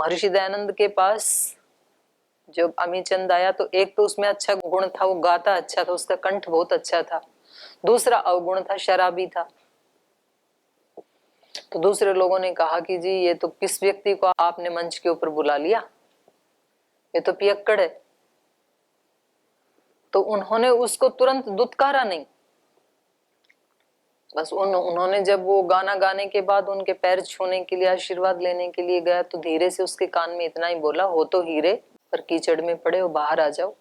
महर्षि दयानंद के पास जब अमीचंद आया तो एक तो उसमें अच्छा गुण था, वो गाता अच्छा था, उसका कंठ बहुत अच्छा था। दूसरा अवगुण था, शराबी था। तो दूसरे लोगों ने कहा कि जी ये तो किस व्यक्ति को आपने मंच के ऊपर बुला लिया, ये तो पियक्कड़ है। तो उन्होंने उसको तुरंत दुत्कारा नहीं, बस उन्होंने जब वो गाना गाने के बाद उनके पैर छूने के लिए, आशीर्वाद लेने के लिए गया तो धीरे से उसके कान में इतना ही बोला, हो तो हीरे पर कीचड़ में पड़े हो, बाहर आ जाओ।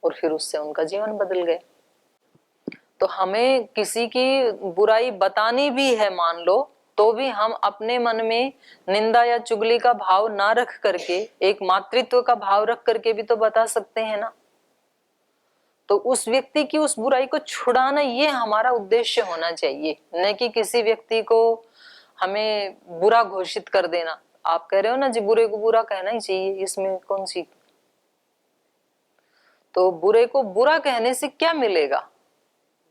और फिर उससे उनका जीवन बदल गया। तो हमें किसी की बुराई बतानी भी है मान लो, तो भी हम अपने मन में निंदा या चुगली का भाव ना रख करके एक मातृत्व का भाव रख करके भी तो बता सकते हैं ना। तो उस व्यक्ति की उस बुराई को छुड़ाना ये हमारा उद्देश्य होना चाहिए, न कि किसी व्यक्ति को हमें बुरा घोषित कर देना। आप कह रहे हो ना जी बुरे को बुरा कहना ही चाहिए, इसमें कौन सी। तो बुरे को बुरा कहने से क्या मिलेगा,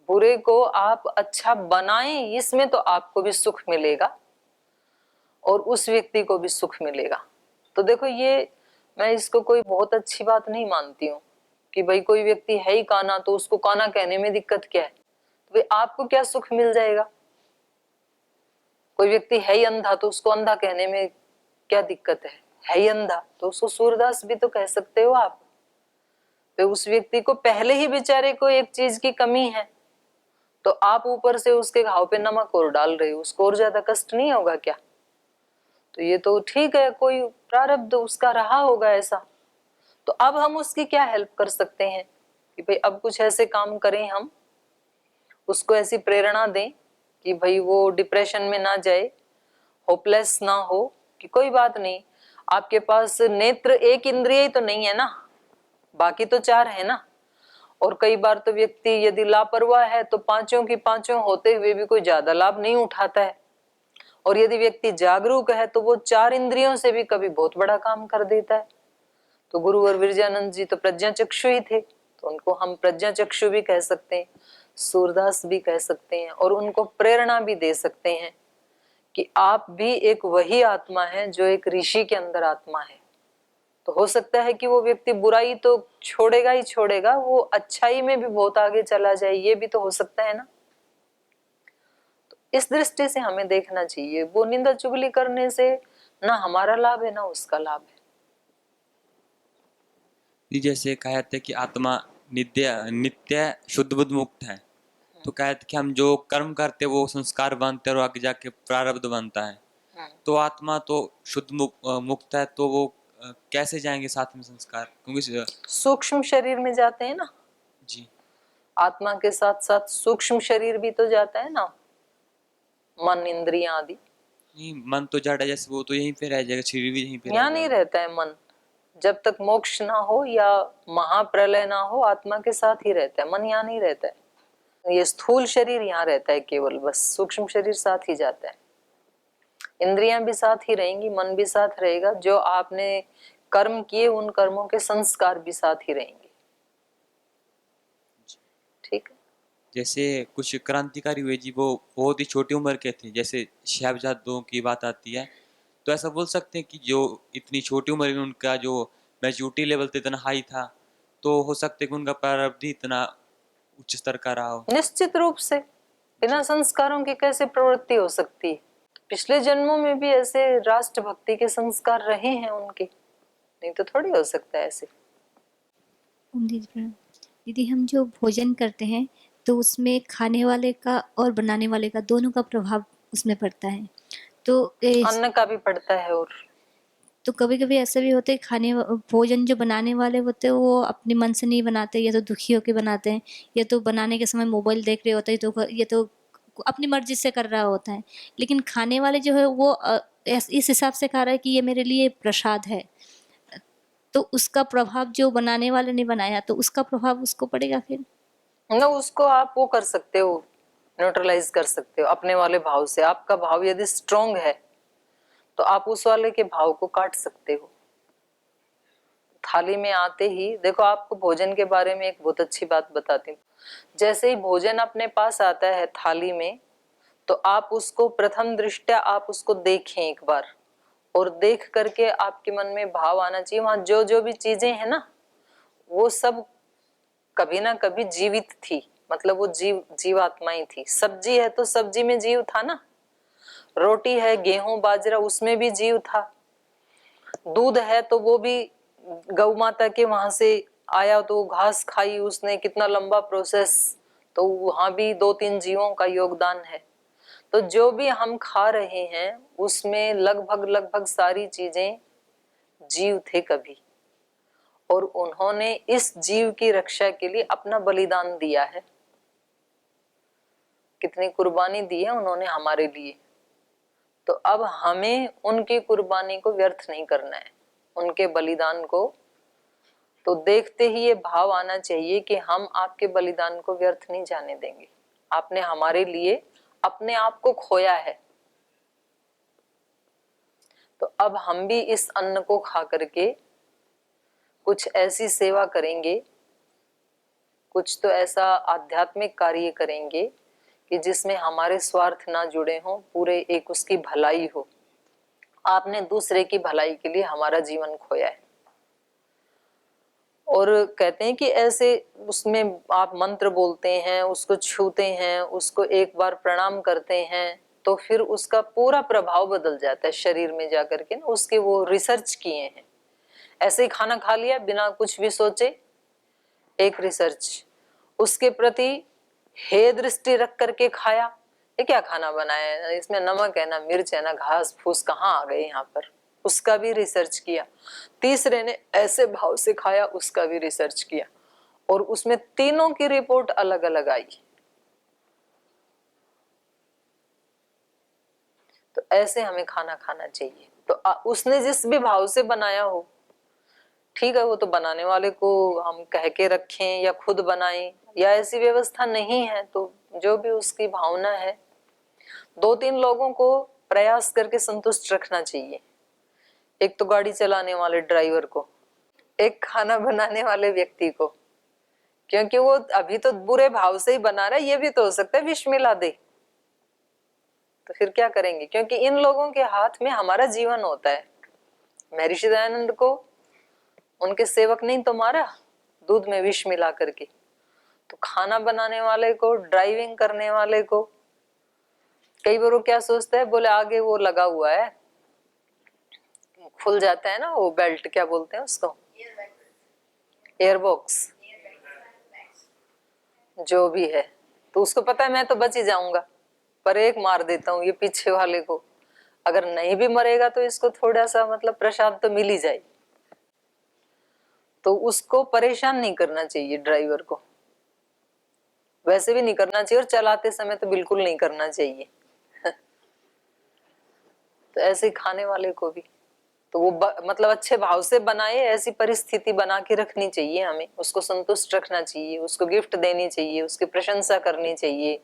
बुरे को आप अच्छा बनाएं, इसमें तो आपको भी सुख मिलेगा और उस व्यक्ति को भी सुख मिलेगा। तो देखो ये मैं इसको कोई बहुत अच्छी बात नहीं मानती हूँ कि भाई कोई व्यक्ति है ही काना तो उसको काना कहने में दिक्कत क्या है, तो भाई आपको क्या सुख मिल जाएगा। कोई व्यक्ति है ही अंधा तो उसको अंधा कहने में क्या दिक्कत है ही अंधा तो उसको सूरदास भी तो कह सकते हो आप। तो उस व्यक्ति को पहले ही बेचारे को एक चीज की कमी है, तो आप ऊपर से उसके घाव पे नमक और डाल रहे हो, उसको और ज्यादा कष्ट नहीं होगा क्या। तो ये तो ठीक है, कोई प्रारब्ध उसका रहा होगा ऐसा, तो अब हम उसकी क्या हेल्प कर सकते हैं कि भाई अब कुछ ऐसे काम करें, हम उसको ऐसी प्रेरणा दें कि भाई वो डिप्रेशन में ना जाए, होपलेस ना हो, कि कोई बात नहीं, आपके पास नेत्र एक इंद्रिय ही तो नहीं है ना, बाकी तो चार है ना। और कई बार तो व्यक्ति यदि लापरवाह है तो पांचों की पांचों होते हुए भी कोई ज्यादा लाभ नहीं उठाता है, और यदि व्यक्ति जागरूक है तो वो चार इंद्रियों से भी कभी बहुत बड़ा काम कर देता है। तो गुरुवर विरजानंद जी तो प्रज्ञाचक्षु ही थे, तो उनको हम प्रज्ञाचक्षु भी कह सकते हैं, सूरदास भी कह सकते हैं, और उनको प्रेरणा भी दे सकते हैं कि आप भी एक वही आत्मा है जो एक ऋषि के अंदर आत्मा है। तो हो सकता है कि वो व्यक्ति बुराई तो छोड़ेगा ही छोड़ेगा, वो अच्छाई में भी बहुत आगे चला जाए, ये भी तो हो सकता है ना। तो इस दृष्टि से हमें देखना चाहिए, वो निंदा चुगली करने से ना हमारा लाभ है ना उसका लाभ है। जैसे कहा जाता है कि आत्मा नित्य नित्य शुद्ध बुद्ध मुक्त है, तो कहा जाता है कि हम जो कर्म करते हैं वो संस्कार बनते हैं और आगे जाके प्रारब्ध बनता है। तो आत्मा तो शुद्ध मुक्त है, तो वो कैसे जाएंगे साथ में संस्कार, क्योंकि सूक्ष्म शरीर में जाते हैं ना जी, आत्मा के साथ साथ सूक्ष्म शरीर भी तो जाता है ना, मन इंद्रियां आदि। नहीं मन तो जड़ है, जैसे वो तो यहीं पे रह जाएगा, शरीर भी यहीं पे यहाँ नहीं रहता है मन, जब तक मोक्ष ना हो या महाप्रलय ना हो आत्मा के साथ ही रहता है मन, यहाँ नहीं रहता है। ये स्थूल शरीर यहाँ रहता है केवल, बस सूक्ष्म शरीर साथ ही जाता है। इंद्रियां भी साथ ही रहेंगी, मन भी साथ रहेगा, जो आपने कर्म किए उन कर्मों के संस्कार भी साथ ही रहेंगे। ठीक है। जैसे कुछ क्रांतिकारी हुए जी, वो बहुत ही छोटी उम्र के थे, जैसे साहबजादों की बात आती है, तो ऐसा बोल सकते हैं कि जो इतनी छोटी उम्र में उनका जो मैच्योरिटी लेवल था इतना हाई था, तो हो सकता है कि उनका प्रारब्ध ही इतना उच्च स्तर का रहा हो। निश्चित रूप से बिना संस्कारों की कैसे प्रवृत्ति हो सकती है। पिछले जन्मों में भी ऐसे राष्ट्रभक्ति के संस्कार रहे हैं उनके, नहीं तो थोड़ी हो सकता है ऐसे। दीदी हम जो भोजन करते हैं तो उसमें खाने वाले का और बनाने वाले का दोनों का प्रभाव उसमें पड़ता है, तो अन्न का भी पड़ता है। और तो कभी कभी ऐसा भी होता है भोजन जो बनाने वाले होते हैं वो अपने मन से नहीं बनाते, या तो दुखी होकर बनाते हैं, या तो बनाने के समय मोबाइल देख रहे होते हैं, तो ये तो अपनी मर्जी से कर रहा होता है। लेकिन खाने वाले जो है वो इस हिसाब से खा रहा है कि ये मेरे लिए प्रसाद है, तो उसका प्रभाव जो बनाने वाले ने बनाया तो उसका प्रभाव उसको पड़ेगा फिर ना, उसको आप वो कर सकते हो, न्यूट्रलाइज कर सकते हो अपने वाले भाव से। आपका भाव यदि स्ट्रोंग है तो आप उस वाले के भाव को काट सकते हो। थाली में आते ही देखो, आपको भोजन के बारे में एक बहुत अच्छी बात बताती हूँ। जैसे ही भोजन अपने पास आता है थाली में, तो आप उसको प्रथम दृष्टया आप उसको देखें एक बार, और देख करके आपके मन में भाव आना चाहिए वहां जो जो भी चीजें हैं ना वो सब कभी ना कभी जीवित थी, मतलब वो जीवात्माएं थी। सब्जी है तो सब्जी में जीव था ना, रोटी है गेहूं बाजरा उसमें भी जीव था, दूध है तो वो भी गौ माता के वहां से आया तो घास खाई उसने, कितना लंबा प्रोसेस, तो वहां भी 2-3 जीवों का योगदान है। तो जो भी हम खा रहे हैं उसमें लगभग सारी चीजें जीव थे कभी, और उन्होंने इस जीव की रक्षा के लिए अपना बलिदान दिया है। कितनी कुर्बानी दी है उन्होंने हमारे लिए। तो अब हमें उनकी कुर्बानी को व्यर्थ नहीं करना है, उनके बलिदान को तो देखते ही ये भाव आना चाहिए कि हम आपके बलिदान को व्यर्थ नहीं जाने देंगे। आपने हमारे लिए अपने आप को खोया है, तो अब हम भी इस अन्न को खा करके कुछ ऐसी सेवा करेंगे, कुछ तो ऐसा आध्यात्मिक कार्य करेंगे कि जिसमें हमारे स्वार्थ ना जुड़े हों, पूरे एक उसकी भलाई हो। आपने दूसरे की भलाई के लिए हमारा जीवन खोया है। और कहते हैं कि ऐसे उसमें आप मंत्र बोलते हैं, उसको छूते हैं, उसको एक बार प्रणाम करते हैं तो फिर उसका पूरा प्रभाव बदल जाता है शरीर में जाकर के ना। उसके वो रिसर्च किए हैं, ऐसे ही खाना खा लिया बिना कुछ भी सोचे, एक रिसर्च उसके प्रति हे दृष्टि रख करके खाया, ये क्या खाना बनाया है, इसमें नमक है ना मिर्च है ना घास फूस कहाँ आ गए यहाँ पर, उसका भी रिसर्च किया। तीसरे ने ऐसे भाव से खाया, उसका भी रिसर्च किया, और उसमें तीनों की रिपोर्ट अलग अलग आई। तो ऐसे हमें खाना खाना चाहिए। तो उसने जिस भी भाव से बनाया हो, ठीक है, वो तो बनाने वाले को हम कह के रखें या खुद बनाएं, या ऐसी व्यवस्था नहीं है तो जो भी उसकी भावना है, 2-3 लोगों को प्रयास करके संतुष्ट रखना चाहिए। एक तो गाड़ी चलाने वाले ड्राइवर को, एक खाना बनाने वाले व्यक्ति को, क्योंकि वो अभी तो बुरे भाव से ही बना रहा है, ये भी तो हो सकता है विष मिला दे, तो फिर क्या करेंगे, क्योंकि इन लोगों के हाथ में हमारा जीवन होता है। महर्षि दयानंद को उनके सेवक नहीं तो मारा दूध में विष मिला करके, तो खाना बनाने वाले को, ड्राइविंग करने वाले को, कई बार वो क्या सोचता है, बोले आगे वो लगा हुआ है, खुल जाता है ना वो बेल्ट, क्या बोलते हैं उसको, एयरबॉक्स, जो भी है, तो उसको पता है मैं तो बच ही जाऊंगा, पर एक मार देता हूँ ये पीछे वाले को, अगर नहीं भी मरेगा तो इसको थोड़ा सा मतलब प्रसाद तो मिल ही जाए। तो उसको परेशान नहीं करना चाहिए ड्राइवर को, वैसे भी नहीं करना चाहिए, और चलाते समय तो बिल्कुल नहीं करना चाहिए। तो ऐसे खाने वाले को भी तो वो मतलब अच्छे भाव से बनाए, ऐसी परिस्थिति बना के रखनी चाहिए हमें, उसको संतुष्ट रखना चाहिए, उसको गिफ्ट देनी चाहिए, उसकी प्रशंसा करनी चाहिए,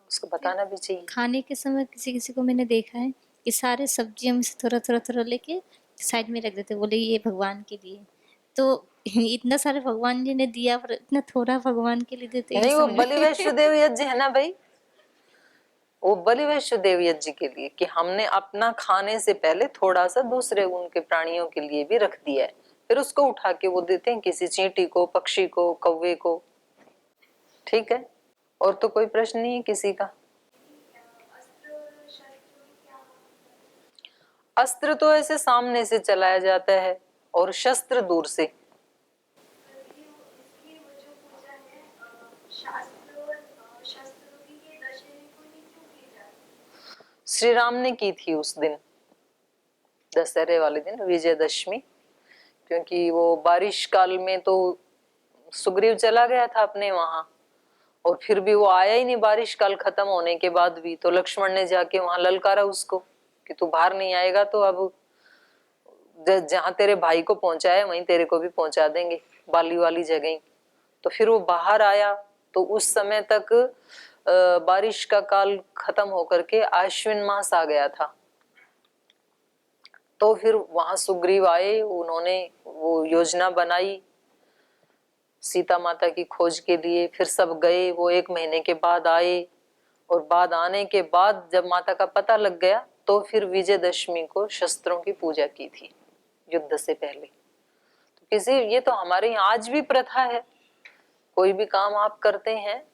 उसको बताना भी चाहिए। खाने के समय किसी किसी को मैंने देखा है कि सारे सब्जियों में से थोड़ा थोड़ा थोड़ा लेके साइड में रख देते, बोले ये भगवान के लिए। तो इतना सारे भगवान जी ने दिया पर इतना थोड़ा भगवान के लिए देते, ये नहीं, वो समझ बलि में वैष्णोदेव यज्ञ है ना भाई, वो बलि वैष्णोदेव यज्ञ के लिए कि हमने अपना खाने से पहले थोड़ा सा दूसरे उनके प्राणियों के लिए भी रख दिया है, फिर उसको उठा के वो देते हैं किसी चींटी को, पक्षी को, कौवे को। ठीक है, और तो कोई प्रश्न नहीं है किसी का। अस्त्र तो ऐसे सामने से चलाया जाता है और शस्त्र दूर से। श्री राम ने की थी उस दिन, दशहरे वाले दिन, विजयदशमी, क्योंकि वो बारिश काल में तो सुग्रीव चला गया था अपने वहां, और फिर भी वो आया ही नहीं बारिश काल खत्म होने के बाद भी, तो लक्ष्मण ने जाके वहां ललकारा उसको कि तू बाहर नहीं आएगा तो अब जहां तेरे भाई को पहुंचाया वहीं तेरे को भी पहुंचा देंगे, बाली वाली जगह। तो फिर वो बाहर आया, तो उस समय तक बारिश का काल खत्म होकर के आश्विन मास आ गया था। तो फिर वहां सुग्रीव आए, उन्होंने वो योजना बनाई सीता माता की खोज के लिए, फिर सब गए, वो 1 महीने के बाद आए, और बाद आने के बाद जब माता का पता लग गया तो फिर विजयदशमी को शस्त्रों की पूजा की थी युद्ध से पहले। तो किसी ये तो हमारे यहाँ आज भी प्रथा है, कोई भी काम आप करते हैं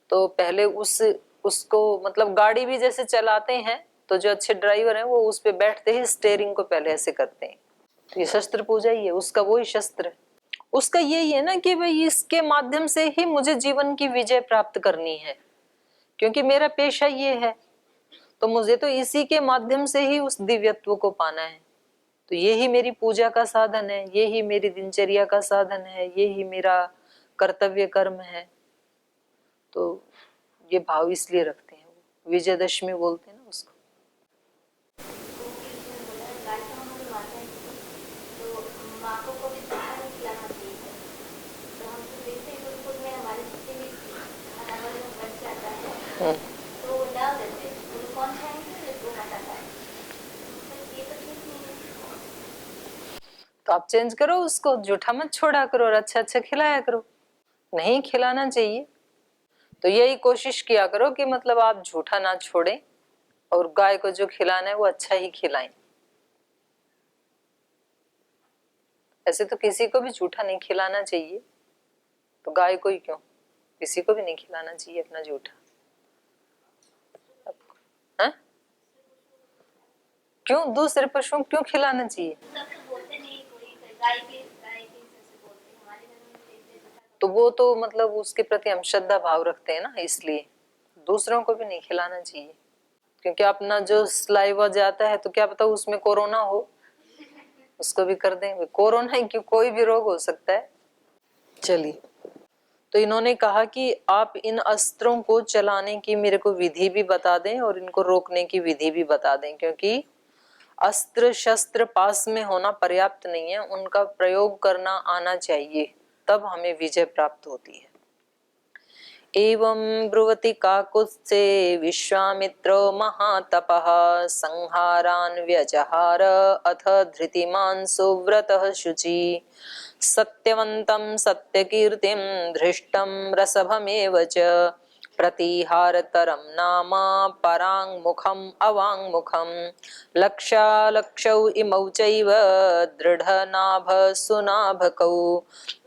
तो पहले उसको मतलब गाड़ी भी जैसे चलाते हैं तो जो अच्छे ड्राइवर हैं वो उस पे बैठते ही स्टेयरिंग को पहले ऐसे करते हैं। तो ये शस्त्र पूजा ही है, उसका वही शस्त्र है। उसका यही है ना कि भाई इसके माध्यम से ही मुझे जीवन की विजय प्राप्त करनी है, क्योंकि मेरा पेशा ये है, तो मुझे तो इसी के माध्यम से ही उस दिव्यत्व को पाना है। तो यही मेरी पूजा का साधन है, यही मेरी दिनचर्या का साधन है, यही मेरा कर्तव्य कर्म है। तो ये भाव इसलिए रखते हैं, विजयदशमी बोलते हैं ना उसको। तो आप चेंज करो उसको, जूठा मत छोड़ा करो और अच्छा अच्छा खिलाया करो। नहीं खिलाना चाहिए तो यही कोशिश किया करो कि मतलब आप झूठा ना छोड़ें और गाय को जो खिलाना है वो अच्छा ही खिलाएं। ऐसे तो किसी को भी झूठा नहीं खिलाना चाहिए, तो गाय को ही क्यों, किसी को भी नहीं खिलाना चाहिए अपना झूठा। हाँ? क्यों दूसरे पशुओं क्यों खिलाना चाहिए? तो वो तो मतलब उसके प्रति हम श्रद्धा भाव रखते हैं ना, इसलिए दूसरों को भी नहीं खिलाना चाहिए। क्योंकि अपना जो सलाइवा जाता है तो क्या पता उसमें कोरोना हो, उसको भी कर देंगे। कोरोना ही क्यों, कोई भी रोग हो सकता है। चलिए, तो इन्होंने कहा कि आप इन अस्त्रों को चलाने की मेरे को विधि भी बता दें और इनको रोकने की विधि भी बता दें, क्योंकि अस्त्र शस्त्र पास में होना पर्याप्त नहीं है, उनका प्रयोग करना आना चाहिए, तब हमें विजय प्राप्त होती है। एवं ब्रुवति काकुत्स्थे विश्वामित्रो महातपः संहारान् व्यजहार अथ धृतिमान् सुव्रतः शुचि सत्यवन्तं सत्यकीर्तिं धृष्टं रसभमेव च प्रतिहारतरं नाम पराङ्मुखम् अवाङ्मुखं लक्षालक्षौ इमौ चैव दृढनाभ सुनाभकौ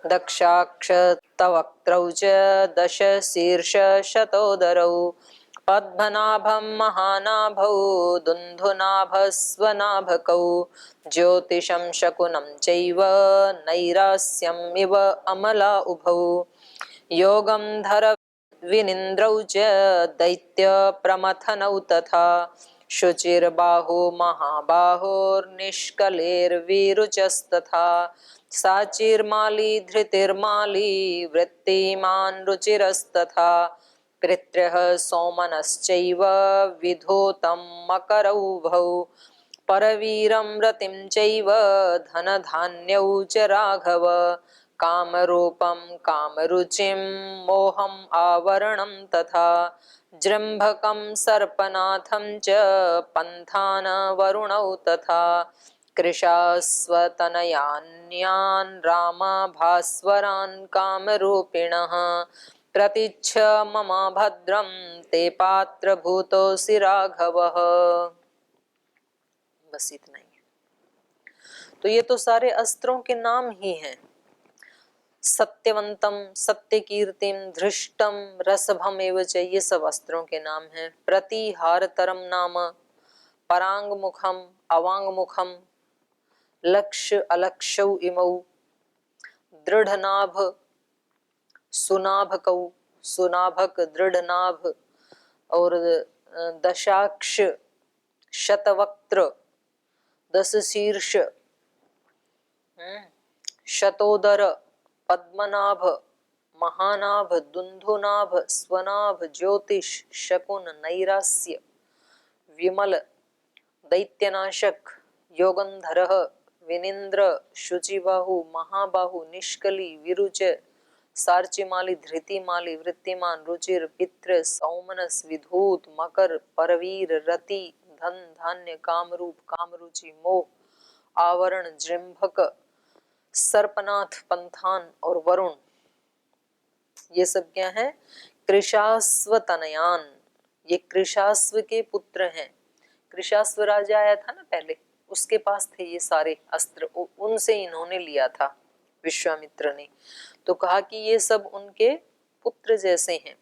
दक्षाक्षतवक्त्रौ च दश शीर्ष शतोदरौ पद्मनाभं महानाभौ दुन्धुनाभस्वनाभकौ ज्योतिषं शकुनं चैव नैरास्यम् इव अमला उभौ योगं धर विनिन्द्रौ च दैत्य प्रमथनौ तथा शुचिर्बाहु महाबाहोर्निष्कलेर्विरुचस्तथा साचिर्माली धृतिर्माली वृत्तिमान् रुचिरस्तथा कृत्रः सोमनश्चैव विधूतं मकरौभौ परवीरं रतिं चैव धनधान्यौ च राघव कामरूपं कामरुचिं मोहम् आवरणं तथा जृम्भकं सर्पनाथं च पन्थान् वरुणौ तथा कृशास्वतनयान्यान् रामाभास्वरान् कामरूपिणः प्रतीच्छ मम भद्रं ते पात्रभूतोऽसि राघवः। बस इतना ही। तो ये तो सारे अस्त्रों के नाम ही हैं। सत्यवंतम, सत्यकीर्तिम, धृष्टम, रसभम एव च, ये सब अस्त्रों के नाम हैं। प्रतिहारतरम नाम परांगमुखम अवांगमुखम लक्ष्य अलक्षौ इमौ दृढ़नाभ सुनाभकौ, सुनाभक दृढ़नाभ और दशाक्ष शतवक्त्र दस शीर्ष शतोदर पद्मनाभ महानाभ दुंधुनाभ स्वनाभ ज्योतिष शकुन नैरास्य विमल दैत्यनाशक योगंधरः विनिन्द्र शुचिबाहु महाबाहु निष्कली विरुच सार्चिमाली धृतिमाली वृत्तिमान रुचिर पितृ सौमनस विधूत मकर परवीर रति धन धान्य कामरूप कामरुचि मोह आवरण जृंभक सर्पनाथ पंथान और वरुण, ये सब क्या है? कृशास्व तनयान, ये कृशास्व के पुत्र हैं। कृशास्व राजा आया था ना पहले, उसके पास थे ये सारे अस्त्र, उनसे इन्होंने लिया था विश्वामित्र ने। तो कहा कि ये सब उनके पुत्र जैसे हैं।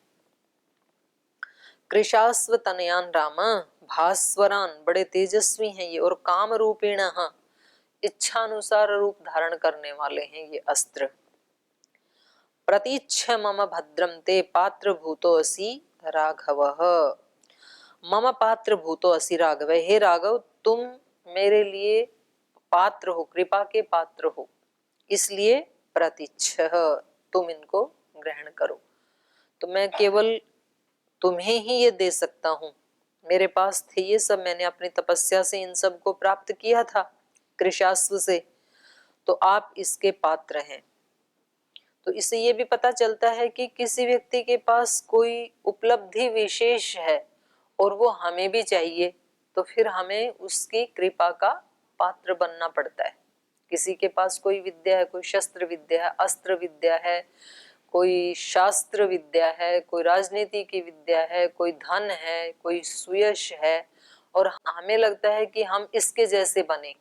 कृशास्व तनयान राम भास्वरान, बड़े तेजस्वी हैं ये, और काम रूपेण, इच्छा अनुसार रूप धारण करने वाले हैं ये अस्त्र। प्रतीच्छ मम भद्रम ते पात्र भूतो असि राघव, मम पात्र भूतो असि राघव, हे राघव तुम मेरे लिए पात्र हो, कृपा के पात्र हो, इसलिए प्रतीच्छ, तुम इनको ग्रहण करो। तो मैं केवल तुम्हें ही ये दे सकता हूँ, मेरे पास थे ये सब, मैंने अपनी तपस्या से इन सब को प्राप्त किया था कृशास्व से, तो आप इसके पात्र हैं। तो इससे ये भी पता चलता है कि किसी व्यक्ति के पास कोई उपलब्धि विशेष है और वो हमें भी चाहिए, तो फिर हमें उसकी कृपा का पात्र बनना पड़ता है। किसी के पास कोई विद्या है, कोई शस्त्र विद्या है, अस्त्र विद्या है, कोई शास्त्र विद्या है, कोई राजनीति की विद्या है, कोई धन है, कोई सुयश है, और हमें लगता है कि हम इसके जैसे बने,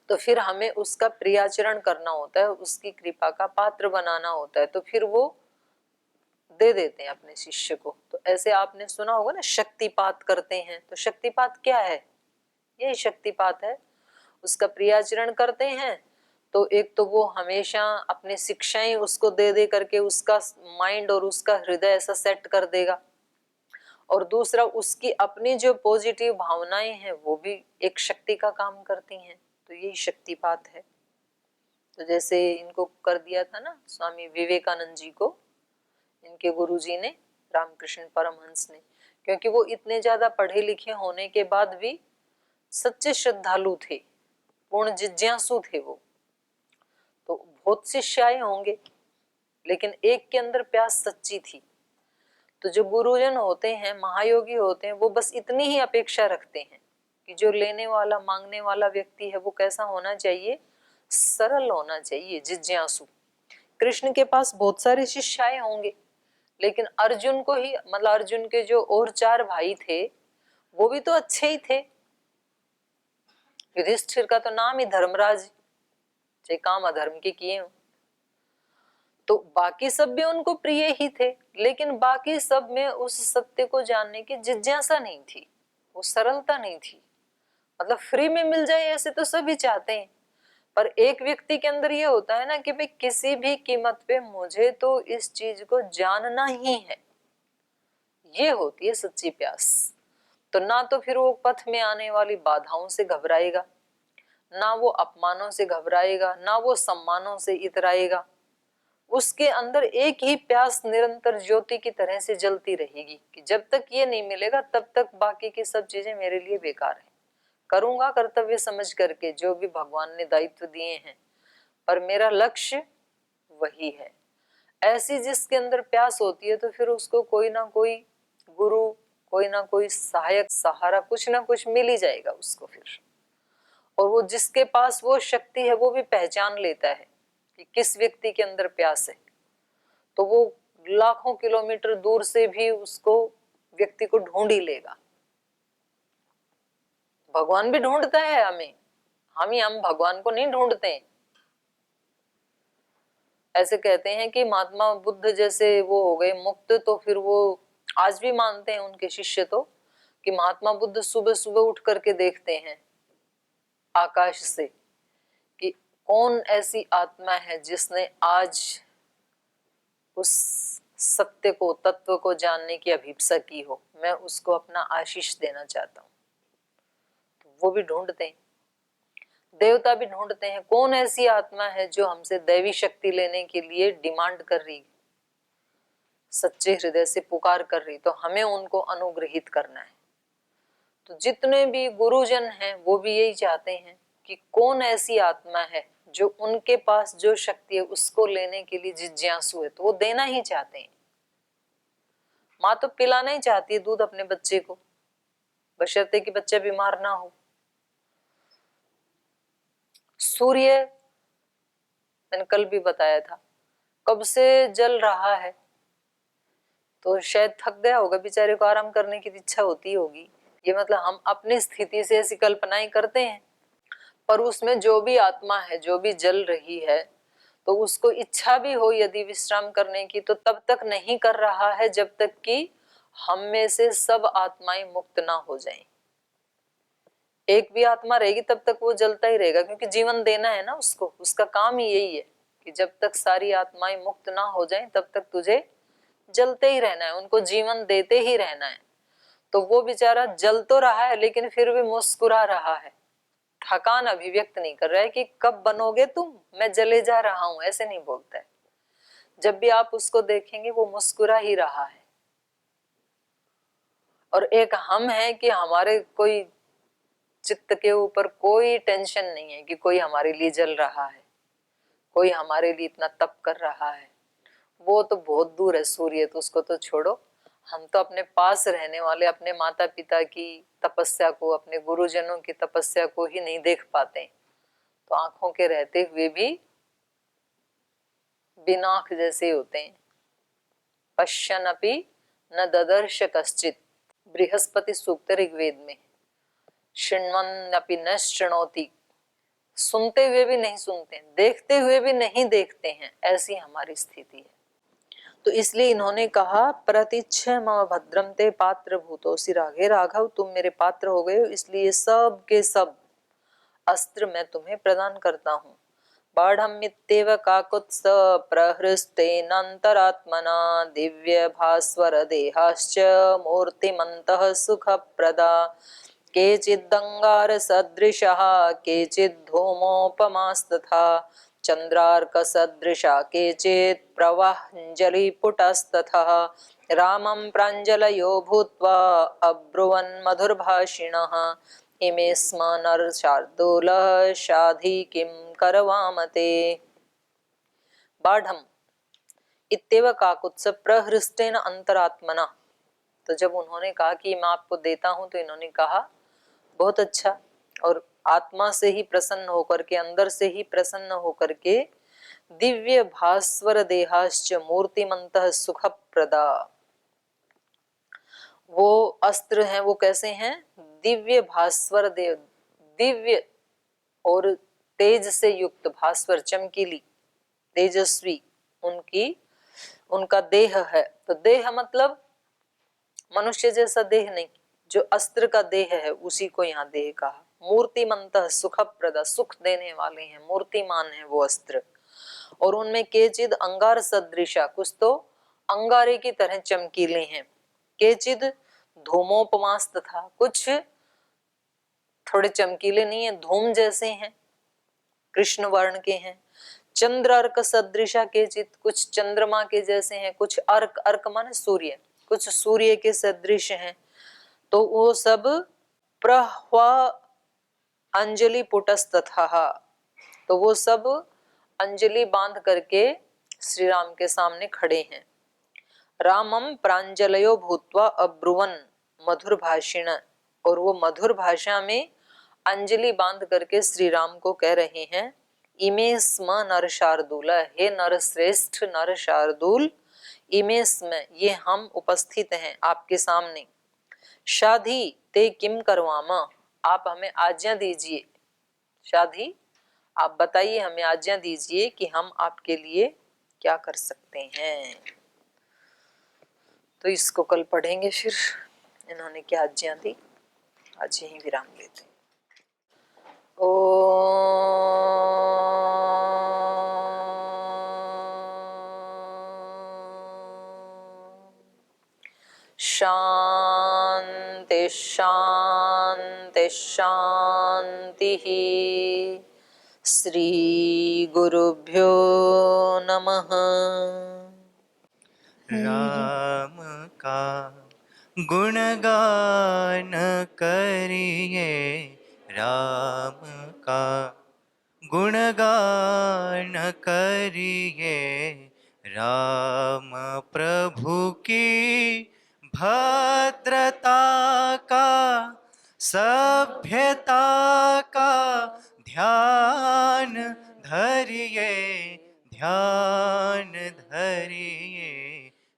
तो फिर हमें उसका प्रियाचरण करना होता है, उसकी कृपा का पात्र बनाना होता है, तो फिर वो दे देते हैं अपने शिष्य को। तो ऐसे आपने सुना होगा ना, शक्तिपात करते हैं। तो शक्तिपात क्या है? यही शक्तिपात है, उसका प्रियाचरण करते हैं। तो एक तो वो हमेशा अपनी शिक्षाएं उसको दे दे करके उसका माइंड और उसका हृदय ऐसा सेट कर देगा, और दूसरा उसकी अपनी जो पॉजिटिव भावनाएं हैं वो भी एक शक्ति का काम करती हैं। तो यही शक्तिपात है। तो जैसे इनको कर दिया था ना स्वामी विवेकानंद जी को, इनके गुरुजी ने, रामकृष्ण परमहंस ने, क्योंकि वो इतने ज्यादा पढ़े लिखे होने के बाद भी सच्चे श्रद्धालु थे, पूर्ण जिज्ञासु थे वो। तो बहुत शिष्य आए होंगे, लेकिन एक के अंदर प्यास सच्ची थी। तो जो गुरुजन होते हैं, महायोगी होते हैं, वो बस इतनी ही अपेक्षा रखते हैं कि जो लेने वाला, मांगने वाला व्यक्ति है वो कैसा होना चाहिए? सरल होना चाहिए, जिज्ञासु। कृष्ण के पास बहुत सारे शिष्य आए होंगे, लेकिन अर्जुन को ही, मतलब अर्जुन के जो और 4 भाई थे वो भी तो अच्छे ही थे। युधिष्ठिर का तो नाम ही धर्मराज, चाहे काम अधर्म के किए हो। तो बाकी सब भी उनको प्रिय ही थे, लेकिन बाकी सब में उस सत्य को जानने की जिज्ञासा नहीं थी, वो सरलता नहीं थी। मतलब फ्री में मिल जाए ऐसे तो सभी चाहते हैं, पर एक व्यक्ति के अंदर ये होता है ना कि भाई किसी भी कीमत पे मुझे तो इस चीज को जानना ही है, ये होती है सच्ची प्यास। तो ना तो फिर वो पथ में आने वाली बाधाओं से घबराएगा, ना वो अपमानों से घबराएगा, ना वो सम्मानों से इतराएगा। उसके अंदर एक ही प्यास निरंतर ज्योति की तरह से जलती रहेगी कि जब तक ये नहीं मिलेगा तब तक बाकी की सब चीजें मेरे लिए बेकार है। करूंगा कर्तव्य समझ करके जो भी भगवान ने दायित्व दिए हैं, पर मेरा लक्ष्य वही है। ऐसी जिसके अंदर प्यास होती है तो फिर उसको कोई ना कोई गुरु, कोई ना कोई सहायक, सहारा, कुछ ना कुछ मिल ही जाएगा उसको फिर। और वो जिसके पास वो शक्ति है वो भी पहचान लेता है कि किस व्यक्ति के अंदर प्यास है, तो वो लाखों किलोमीटर दूर से भी उसको, व्यक्ति को ढूंढ ही लेगा। भगवान भी ढूंढता है हमें, हम भगवान को नहीं ढूंढते हैं। ऐसे कहते हैं कि महात्मा बुद्ध जैसे वो हो गए मुक्त, तो फिर वो आज भी मानते हैं उनके शिष्य तो, कि महात्मा बुद्ध सुबह सुबह उठ करके देखते हैं आकाश से कि कौन ऐसी आत्मा है जिसने आज उस सत्य को, तत्व को जानने की अभिप्सा की हो, मैं उसको अपना आशीष देना चाहता हूं। तो वो भी ढूंढते हैं, देवता भी ढूंढते हैं, कौन ऐसी आत्मा है जो हमसे दैवी शक्ति लेने के लिए डिमांड कर रही, सच्चे हृदय से पुकार कर रही, तो हमें उनको अनुग्रहित करना है। तो जितने भी गुरुजन हैं वो भी यही चाहते हैं कि कौन ऐसी आत्मा है जो उनके पास जो शक्ति है उसको लेने के लिए जिज्ञासु है, तो वो देना ही चाहते हैं। माँ तो पिलाना ही चाहती है दूध अपने बच्चे को, बशर्ते कि बच्चा बीमार ना हो। सूर्य, मैंने कल भी बताया था, कब से जल रहा है, तो शायद थक गया होगा, बेचारे को आराम करने की इच्छा होती होगी, ये मतलब हम अपनी स्थिति से ऐसी कल्पनाएं करते हैं, पर उसमें जो भी आत्मा है, जो भी जल रही है, तो उसको इच्छा भी हो यदि विश्राम करने की, तो तब तक नहीं कर रहा है जब तक कि हम में से सब आत्माएं मुक्त ना हो जाएं। एक भी आत्मा रहेगी तब तक वो जलता ही रहेगा, क्योंकि जीवन देना है ना उसको, उसका काम ही यही है कि जब तक सारी आत्माएं मुक्त ना हो जाएं तब तक तुझे जलते ही रहना है, उनको जीवन देते ही रहना है। तो वो बेचारा जल तो रहा है लेकिन फिर भी मुस्कुरा रहा है, थकान अभिव्यक्त नहीं कर रहा है कि कब बनोगे तुम, मैं जले जा रहा हूं, ऐसे नहीं बोलता है। जब भी आप उसको देखेंगे वो मुस्कुरा ही रहा है। और एक हम है कि हमारे कोई चित्त के ऊपर कोई टेंशन नहीं है कि कोई हमारे लिए जल रहा है, कोई हमारे लिए इतना तप कर रहा है। वो तो बहुत दूर है सूर्य, तो उसको तो छोड़ो। हम तो अपने पास रहने वाले अपने माता पिता की तपस्या को, अपने गुरुजनों की तपस्या को ही नहीं देख पाते, तो आंखों के रहते हुए भी बिना आंख जैसे होते हैं। पश्यन अपि न ददर्श कश्चित, बृहस्पति सूक्त ऋग्वेद में। शृण्वन् अपि न शृणोति, सुनते हुए भी नहीं सुनते, देखते हुए भी नहीं देखते हैं, ऐसी हमारी स्थिति है। तो इसलिए इन्होंने कहा प्रतिच्छ मम भद्रम ते पात्र भूतोसि राघे, राघव तुम मेरे पात्र हो गए हो, इसलिए सब के सब अस्त्र मैं तुम्हें प्रदान करता हूँ। बाढ़मित्येव काकुत्स प्रहृस्तेनान्तरात्मना दिव्य भास्वर देहाश्च मूर्तिमन्तः सुखप्रदा, केचिदंगार सदृशः केचिद्धूमोपमास्तथा, चंद्रार्क सदृशा केचित् प्रवाहांजलिपुटस्ततः, रामं प्राञ्जलयो भूत्वा अब्रुवन् मधुरभाषिणः, इमे स्म नरशार्दूलः शाधि किं करवामते। बाढ़म इत्येव काकुत्स प्रहृष्टेन अंतरात्मना, तो जब उन्होंने कहा कि मैं आपको देता हूं, तो इन्होंने कहा बहुत अच्छा, और आत्मा से ही प्रसन्न होकर के, अंदर से ही प्रसन्न होकर के, दिव्य भास्वर देहाश्च मूर्तिमन्तः सुखप्रदा, वो अस्त्र हैं, वो कैसे हैं? दिव्य भास्वर देव, दिव्य और तेज से युक्त, भास्वर चमकीली, तेजस्वी उनका देह है। तो देह मतलब मनुष्य जैसा देह नहीं, जो अस्त्र का देह है उसी को यहाँ देह कहा। मूर्तिमन्तः सुखप्रदा, सुख देने वाले हैं, मूर्तिमान है वो अस्त्र। और उनमें केचिद अंगार सदृशा, कुछ तो अंगारे की तरह चमकीले हैं, केचिद धूमोपमास तथा, कुछ थोड़े चमकीले नहीं है, धूम जैसे हैं, कृष्ण वर्ण के हैं। चंद्र अर्क सदृशा केचित, कुछ चंद्रमा के जैसे हैं, कुछ अर्क, अर्क माने सूर्य, कुछ सूर्य के सदृश हैं। तो वो सब प्रह्वा अंजलि पुटस्तथा, तो वो सब अंजलि बांध करके श्री राम के सामने खड़े हैं। रामम प्रांजलयो भूत्वा अब्रुवन मधुर भाषिण, और वो मधुर भाषा में अंजलि बांध करके श्री राम को कह रहे हैं, इमे स्म नर शार्दूल, हे नर श्रेष्ठ नर शार्दूल, इमे स्म, ये हम उपस्थित हैं आपके सामने। शाधी ते किम करवामा, आप हमें आज्ञा दीजिए। शाधी, आप बताइए, हमें आज्ञा दीजिए कि हम आपके लिए क्या कर सकते हैं। तो इसको कल पढ़ेंगे फिर इन्होंने क्या आज्ञा दी। आज यहीं विराम लेते हैं। शांति शांति शांति। श्री गुरुभ्यो नमः। राम का गुणगान करिए, राम का गुणगान करिए, राम प्रभु की भद्रता का, सभ्यता का ध्यान धरिए, ध्यान धरिए,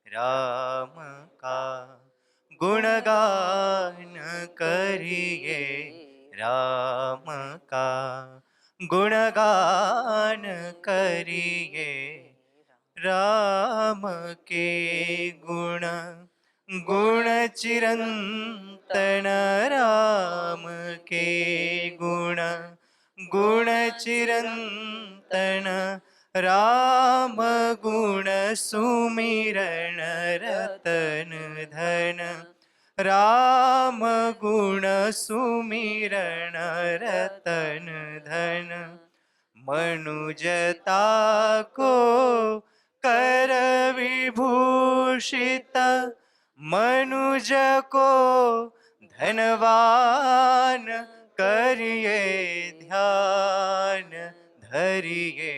राम का गुणगान कर चिरंतन राम के गुण, गुण चिरंतन राम गुण सुमिरन रतन धन, राम गुण सुमिरन रतन धन। मनुजता को कर विभूषित, मनुज को धनवान करिए ध्यान, धरिए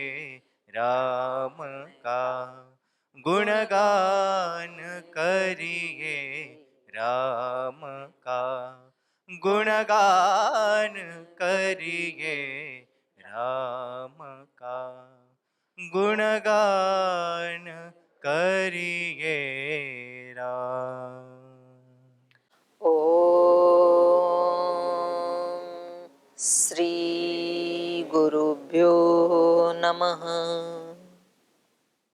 राम का गुणगान करिए राम का गुणगान करिए राम का गुणगान करिए राम। ओम श्री गुरुभ्यो नमः।